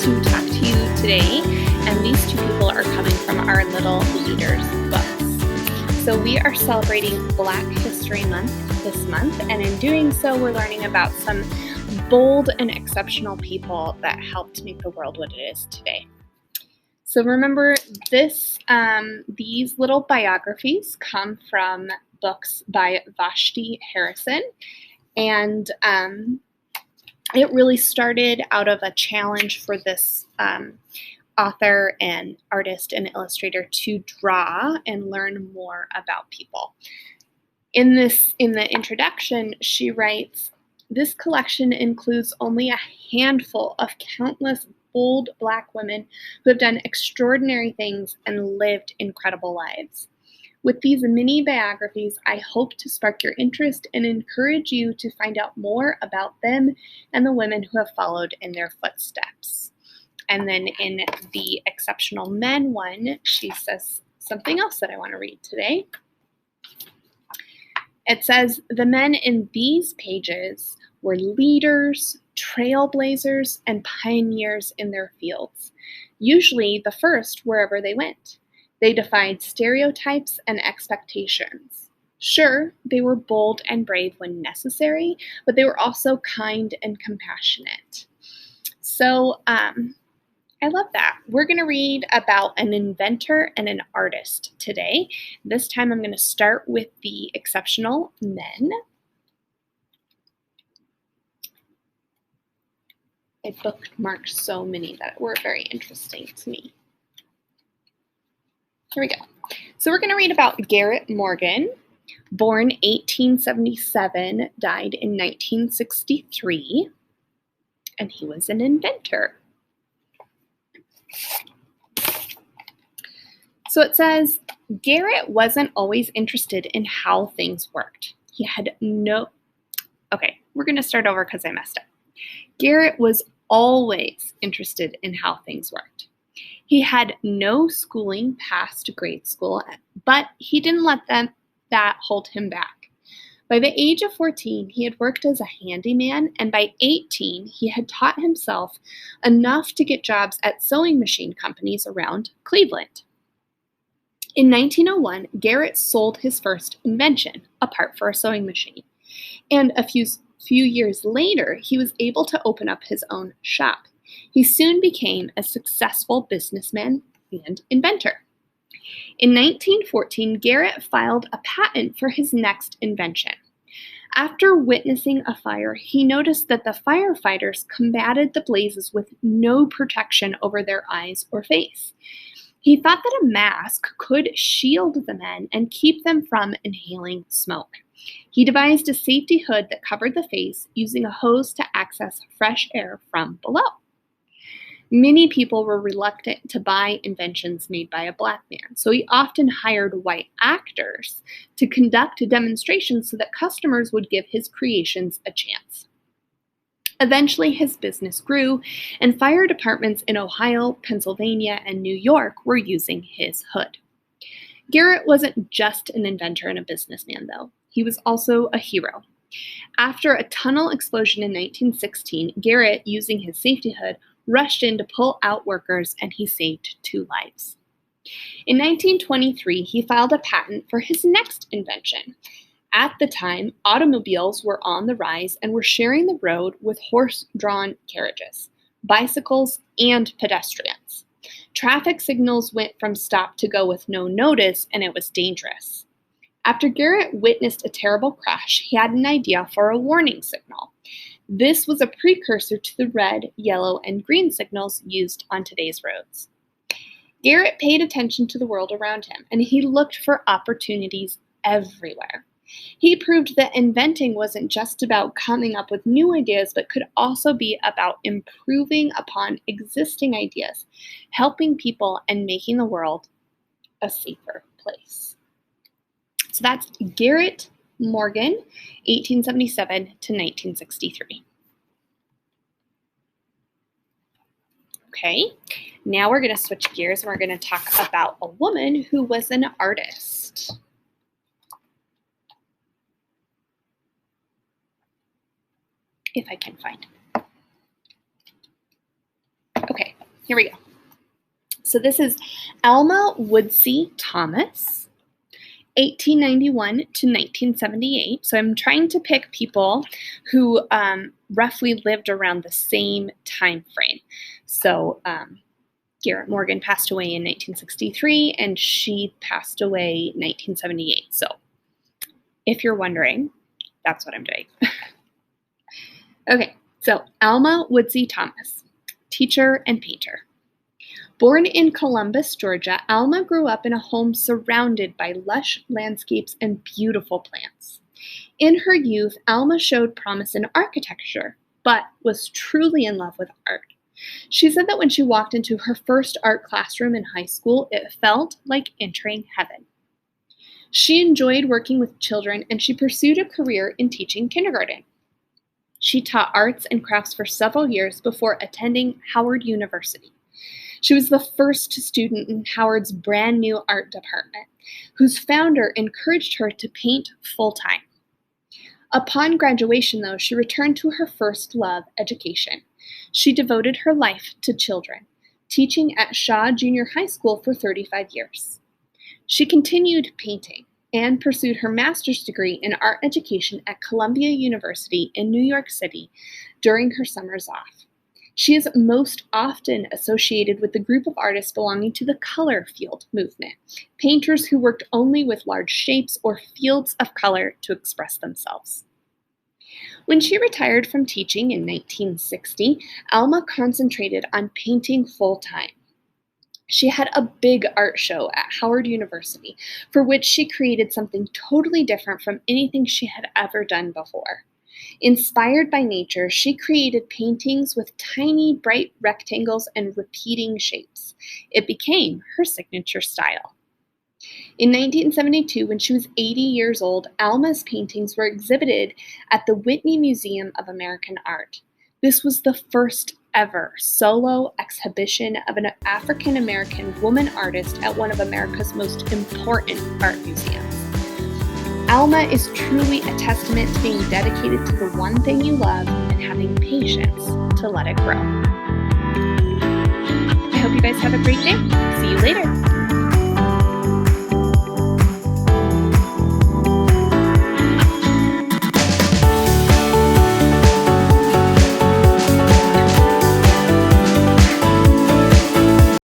to talk to you today, and these two people are coming from our Little Leaders books. So we are celebrating Black History Month this month, and in doing so, we're learning about some bold and exceptional people that helped make the world what it is today. So remember, these little biographies come from books by Vashti Harrison, and it really started out of a challenge for this author and artist and illustrator to draw and learn more about people. In the introduction, she writes, "This collection includes only a handful of countless bold Black women who have done extraordinary things and lived incredible lives. With these mini biographies, I hope to spark your interest and encourage you to find out more about them and the women who have followed in their footsteps." And then in the Exceptional Men one, she says something else that I want to read today. It says, "The men in these pages were leaders, trailblazers, and pioneers in their fields, usually the first wherever they went. They defied stereotypes and expectations. Sure, they were bold and brave when necessary, but they were also kind and compassionate." So I love that. We're going to read about an inventor and an artist today. This time I'm going to start with the Exceptional Men. I bookmarked so many that were very interesting to me. Here we go. So we're going to read about Garrett Morgan, born 1877, died in 1963, and he was an inventor. So it says, Garrett wasn't always interested in how things worked. He had okay, we're going to start over because I messed up. Garrett was always interested in how things worked. He had no schooling past grade school, but he didn't let that hold him back. By the age of 14, he had worked as a handyman, and by 18, he had taught himself enough to get jobs at sewing machine companies around Cleveland. In 1901, Garrett sold his first invention, a part for a sewing machine, and a few years later, he was able to open up his own shop. He soon became a successful businessman and inventor. In 1914, Garrett filed a patent for his next invention. After witnessing a fire, he noticed that the firefighters combated the blazes with no protection over their eyes or face. He thought that a mask could shield the men and keep them from inhaling smoke. He devised a safety hood that covered the face, using a hose to access fresh air from below. Many people were reluctant to buy inventions made by a Black man, so he often hired white actors to conduct demonstrations so that customers would give his creations a chance. Eventually, his business grew, and fire departments in Ohio, Pennsylvania, and New York were using his hood. Garrett wasn't just an inventor and a businessman, though. He was also a hero. After a tunnel explosion in 1916, Garrett, using his safety hood, rushed in to pull out workers, and he saved 2 lives. In 1923, he filed a patent for his next invention. At the time, automobiles were on the rise and were sharing the road with horse-drawn carriages, bicycles, and pedestrians. Traffic signals went from stop to go with no notice, and it was dangerous. After Garrett witnessed a terrible crash, he had an idea for a warning signal. This was a precursor to the red, yellow, and green signals used on today's roads. Garrett paid attention to the world around him, and he looked for opportunities everywhere. He proved that inventing wasn't just about coming up with new ideas, but could also be about improving upon existing ideas, helping people, and making the world a safer place. So that's Garrett Morgan, 1877 to 1963. Okay, now we're going to switch gears and we're going to talk about a woman who was an artist. If I can find it. Okay, here we go. So this is Alma Woodsey Thomas, 1891 to 1978. So I'm trying to pick people who roughly lived around the same time frame. So Garrett Morgan passed away in 1963, and she passed away 1978. So if you're wondering, that's what I'm doing. Okay, so Alma Woodsey Thomas, teacher and painter. Born in Columbus, Georgia, Alma grew up in a home surrounded by lush landscapes and beautiful plants. In her youth, Alma showed promise in architecture, but was truly in love with art. She said that when she walked into her first art classroom in high school, it felt like entering heaven. She enjoyed working with children, and she pursued a career in teaching kindergarten. She taught arts and crafts for several years before attending Howard University. She was the first student in Howard's brand new art department, whose founder encouraged her to paint full-time. Upon graduation, though, she returned to her first love, education. She devoted her life to children, teaching at Shaw Junior High School for 35 years. She continued painting and pursued her master's degree in art education at Columbia University in New York City during her summers off. She is most often associated with the group of artists belonging to the color field movement, painters who worked only with large shapes or fields of color to express themselves. When she retired from teaching in 1960, Alma concentrated on painting full-time. She had a big art show at Howard University, for which she created something totally different from anything she had ever done before. Inspired by nature, she created paintings with tiny, bright rectangles and repeating shapes. It became her signature style. In 1972, when she was 80 years old, Alma's paintings were exhibited at the Whitney Museum of American Art. This was the first ever solo exhibition of an African-American woman artist at one of America's most important art museums. Alma is truly a testament to being dedicated to the one thing you love and having patience to let it grow. I hope you guys have a great day. See you later.